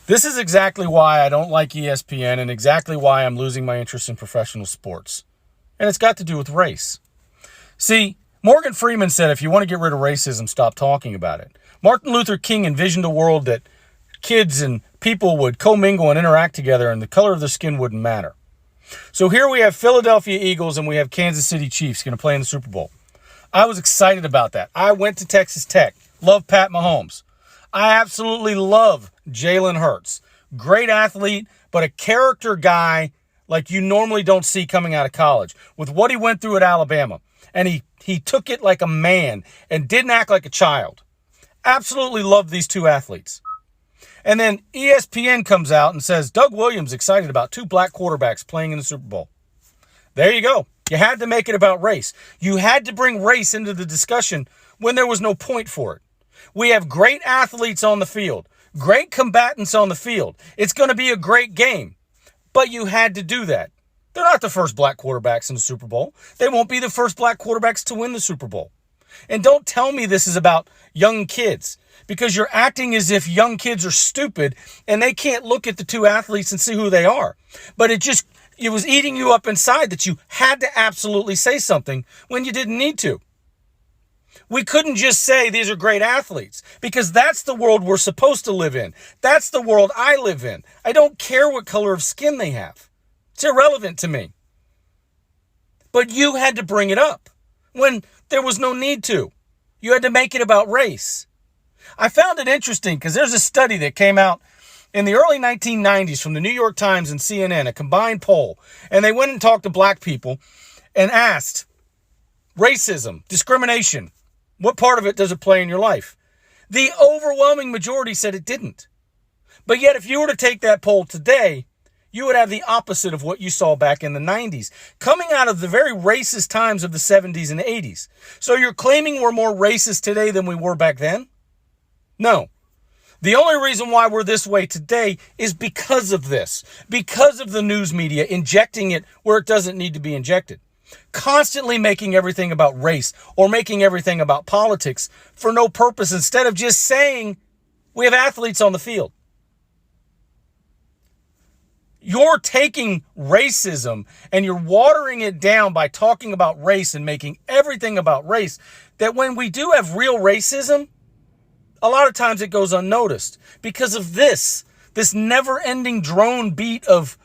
This is exactly why I don't like ESPN and exactly why I'm losing my interest in professional sports. And it's got to do with race. See, Morgan Freeman said if you want to get rid of racism, stop talking about it. Martin Luther King envisioned a world that kids and people would commingle and interact together and the color of their skin wouldn't matter. So here we have Philadelphia Eagles and we have Kansas City Chiefs going to play in the Super Bowl. I was excited about that. I went to Texas Tech. Love Pat Mahomes. I absolutely love Jalen Hurts. Great athlete, but a character guy like you normally don't see coming out of college. With what he went through at Alabama. And he took it like a man and didn't act like a child. Absolutely love these two athletes. And then ESPN comes out and says, Doug Williams excited about two black quarterbacks playing in the Super Bowl. There you go. You had to make it about race. You had to bring race into the discussion when there was no point for it. We have great athletes on the field, great combatants on the field. It's going to be a great game, but you had to do that. They're not the first black quarterbacks in the Super Bowl. They won't be the first black quarterbacks to win the Super Bowl. And don't tell me this is about young kids, because you're acting as if young kids are stupid and they can't look at the two athletes and see who they are. But it was eating you up inside that you had to absolutely say something when you didn't need to. We couldn't just say these are great athletes, because that's the world we're supposed to live in. That's the world I live in. I don't care what color of skin they have. It's irrelevant to me. But you had to bring it up when there was no need to. You had to make it about race. I found it interesting because there's a study that came out in the early 1990s from the New York Times and CNN, a combined poll. And they went and talked to black people and asked, racism, discrimination, what part of it does it play in your life? The overwhelming majority said it didn't. But yet, if you were to take that poll today, you would have the opposite of what you saw back in the 90s, coming out of the very racist times of the 70s and 80s. So you're claiming we're more racist today than we were back then? No. The only reason why we're this way today is because of this, because of the news media injecting it where it doesn't need to be injected. Constantly making everything about race or making everything about politics for no purpose, instead of just saying we have athletes on the field. You're taking racism and you're watering it down by talking about race and making everything about race, that when we do have real racism, a lot of times it goes unnoticed because of this never-ending drone beat of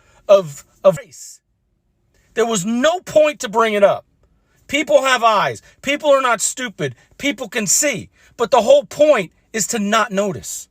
race. There was no point to bring it up. People have eyes. People are not stupid. People can see. But the whole point is to not notice.